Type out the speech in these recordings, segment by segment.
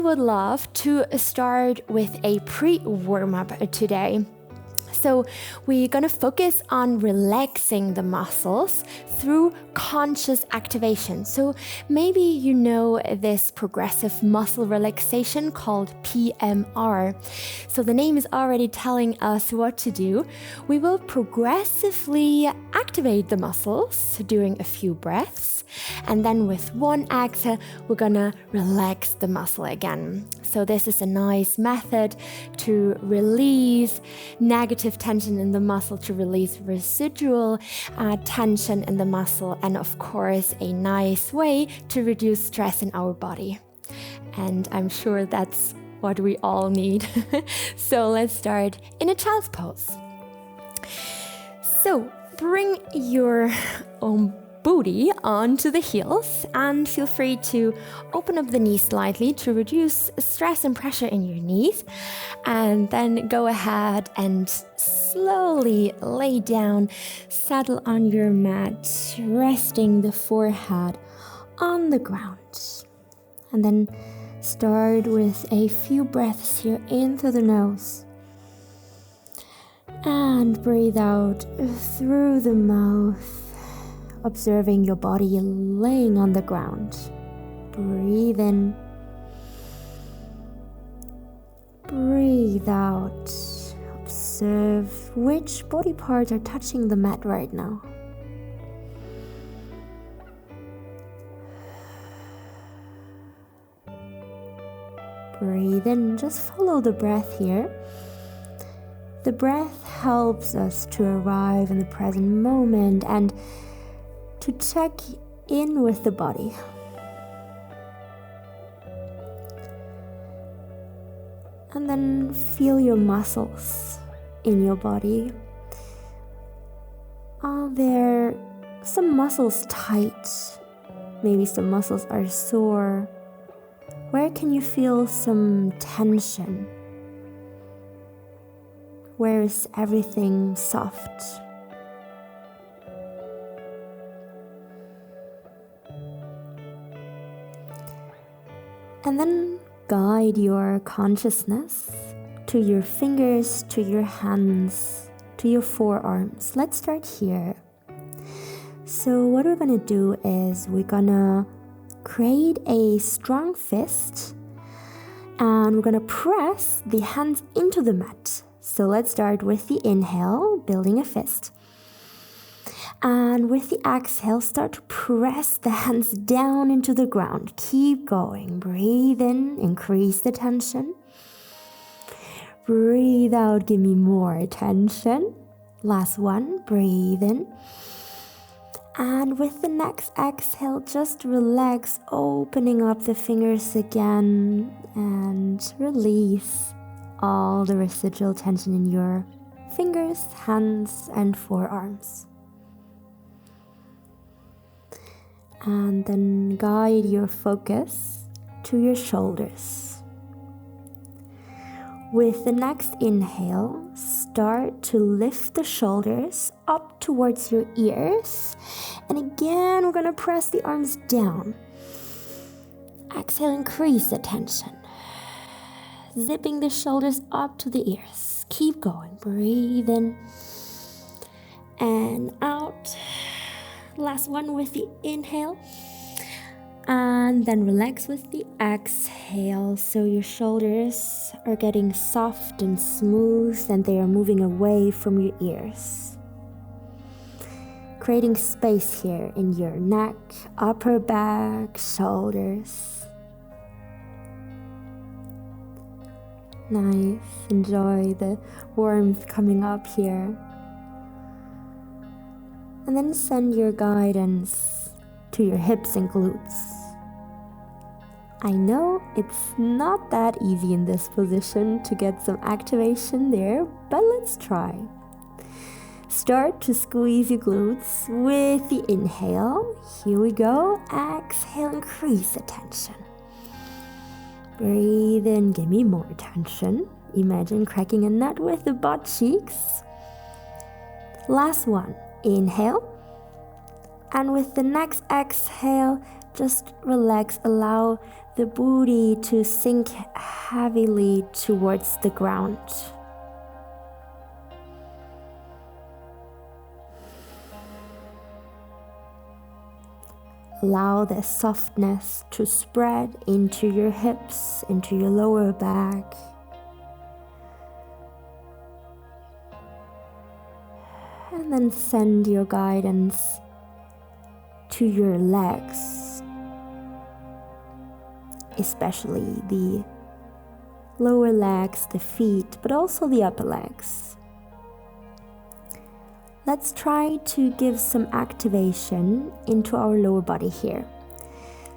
would love to start with a pre-warm-up today. So we're gonna focus on relaxing the muscles through conscious activation. So maybe you know this progressive muscle relaxation called PMR. So the name is already telling us what to do. We will progressively activate the muscles during a few breaths, and then with one exhale, we're gonna relax the muscle again. So this is a nice method to release negative tension in the muscle, to release residual tension in the muscle, and of course a nice way to reduce stress in our body. And I'm sure that's what we all need. So let's start in a child's pose. So bring your booty onto the heels and feel free to open up the knees slightly to reduce stress and pressure in your knees, and then go ahead and slowly lay down, settle on your mat, resting the forehead on the ground, and then start with a few breaths here in through the nose and breathe out through the mouth, observing your body laying on the ground. Breathe in. Breathe out. Observe which body parts are touching the mat right now. Breathe in. Just follow the breath here. The breath helps us to arrive in the present moment and to check in with the body. And then feel your muscles in your body. Are there some muscles tight? Maybe some muscles are sore. Where can you feel some tension? Where is everything soft? And then guide your consciousness to your fingers, to your hands, to your forearms. Let's start here. So what we're gonna do is we're gonna create a strong fist and we're gonna press the hands into the mat. So let's start with the inhale, building a fist. And with the exhale, start to press the hands down into the ground. Keep going. Breathe in, increase the tension. Breathe out, give me more tension. Last one, breathe in. And with the next exhale, just relax, opening up the fingers again and release all the residual tension in your fingers, hands, and forearms. And then guide your focus to your shoulders. With the next inhale, start to lift the shoulders up towards your ears. And again, we're gonna press the arms down. Exhale, increase the tension. Zipping the shoulders up to the ears. Keep going. Breathe in and out. Last one with the inhale. And then relax with the exhale. So your shoulders are getting soft and smooth and they are moving away from your ears. Creating space here in your neck, upper back, shoulders. Nice. Enjoy the warmth coming up here. And then send your guidance to your hips and glutes. I know it's not that easy in this position to get some activation there, but let's try. Start to squeeze your glutes with the inhale. Here we go. Exhale, increase the tension. Breathe in, give me more tension. Imagine cracking a nut with the butt cheeks. Last one. Inhale, and with the next exhale, Just relax, allow the booty to sink heavily towards the ground. Allow the softness to spread into your hips, into your lower back. And then send your guidance to your legs, especially the lower legs, the feet, but also the upper legs. Let's try to give some activation into our lower body here.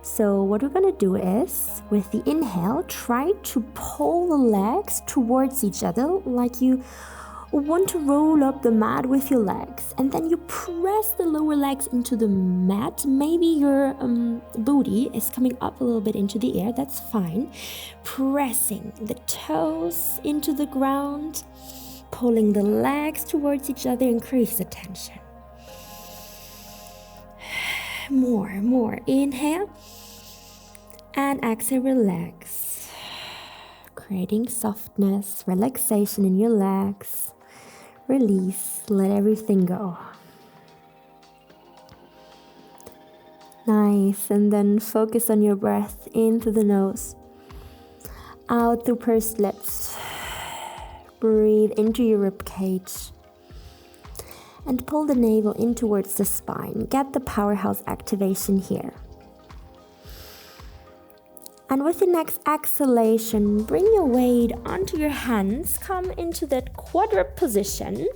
So what we're going to do is, with the inhale, try to pull the legs towards each other like you want to roll up the mat with your legs, and then you press the lower legs into the mat. Maybe your booty is coming up a little bit into the air, that's fine. Pressing the toes into the ground, pulling the legs towards each other, increase the tension. More. Inhale and exhale, relax. Creating softness, relaxation in your legs. Release, let everything go. Nice, and then focus on your breath in through the nose, out through pursed lips. Breathe into your rib cage and pull the navel in towards the spine. Get the powerhouse activation here. And with the next exhalation, bring your weight onto your hands, come into that quadruped position.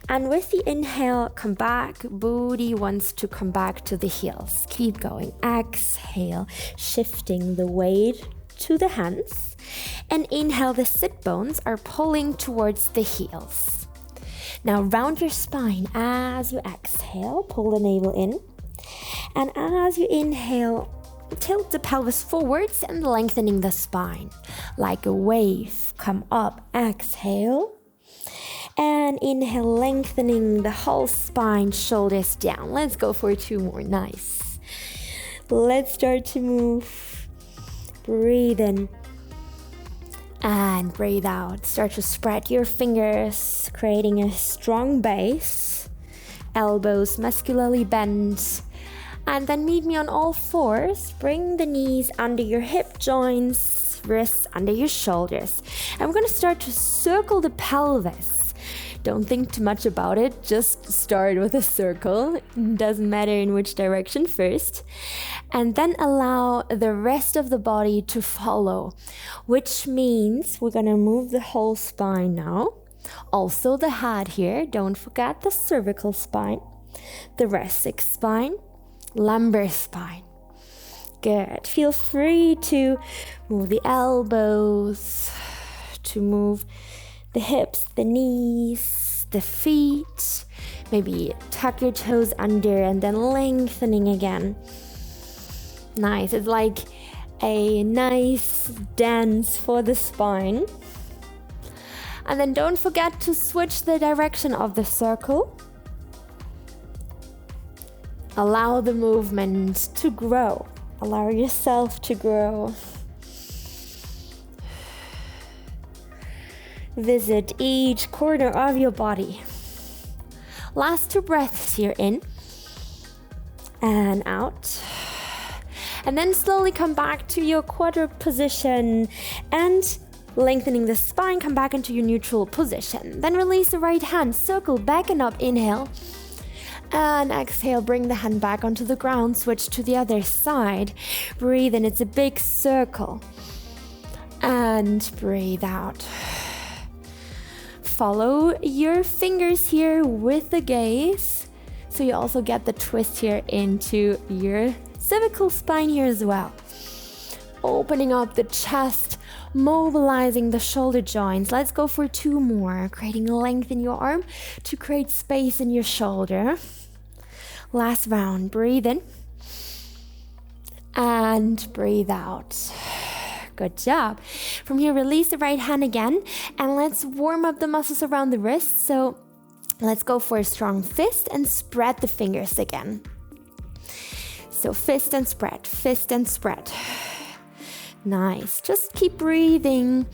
And with the inhale, come back, booty wants to come back to the heels. Keep going, exhale, shifting the weight to the hands. And inhale, the sit bones are pulling towards the heels. Now round your spine as you exhale, pull the navel in. And as you inhale, tilt the pelvis forwards and lengthening the spine. Like a wave, come up, exhale. And inhale, lengthening the whole spine, shoulders down. Let's go for 2 more, nice. Let's start to move. Breathe in. And breathe out. Start to spread your fingers, creating a strong base. Elbows muscularly bent. And then meet me on all fours. Bring the knees under your hip joints, wrists under your shoulders. And we're going to start to circle the pelvis. Don't think too much about it. Just start with a circle. Doesn't matter in which direction first. And then allow the rest of the body to follow, which means we're going to move the whole spine now. Also the head here. Don't forget the cervical spine, the thoracic spine, lumbar spine. Good. Feel free to move the elbows, to move the hips, the knees, the feet. Maybe tuck your toes under and then lengthening again. Nice. It's like a nice dance for the spine. And then don't forget to switch the direction of the circle. Allow the movement to grow. Allow yourself to grow. Visit each corner of your body. Last 2 breaths here, in and out. And then slowly come back to your quadruped position and lengthening the spine, come back into your neutral position. Then release the right hand, circle back and up, inhale. And exhale, bring the hand back onto the ground, switch to the other side. Breathe in, it's a big circle. And breathe out. Follow your fingers here with the gaze. So you also get the twist here into your cervical spine here as well. Opening up the chest, mobilizing the shoulder joints. Let's go for 2 more. Creating length in your arm to create space in your shoulder. Last round. Breathe in. And breathe out. Good job. From here, release the right hand again. And let's warm up the muscles around the wrist. So let's go for a strong fist and spread the fingers again. So fist and spread, fist and spread. Nice. Just keep breathing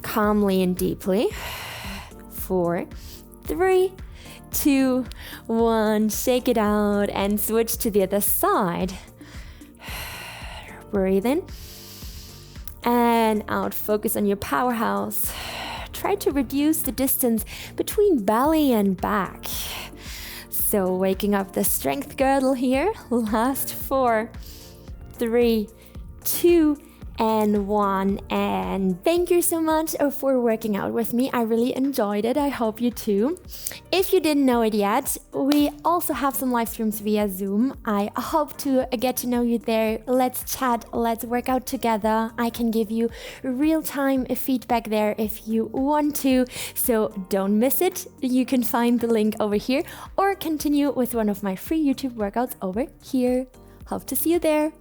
calmly and deeply. 4, 3, 2, 1. Shake it out and switch to the other side. Breathe in and out. Focus on your powerhouse. Try to reduce the distance between belly and back. So waking up the strength girdle here. Last 4, 3, 2, and 1. And thank you so much for working out with me. I really enjoyed it. I hope you too. If you didn't know it yet, we also have some live streams via Zoom. I hope to get to know you there. Let's chat, let's work out together. I can give you real-time feedback there if you want to, so don't miss it. You can find the link over here or continue with one of my free YouTube workouts over here. Hope to see you there.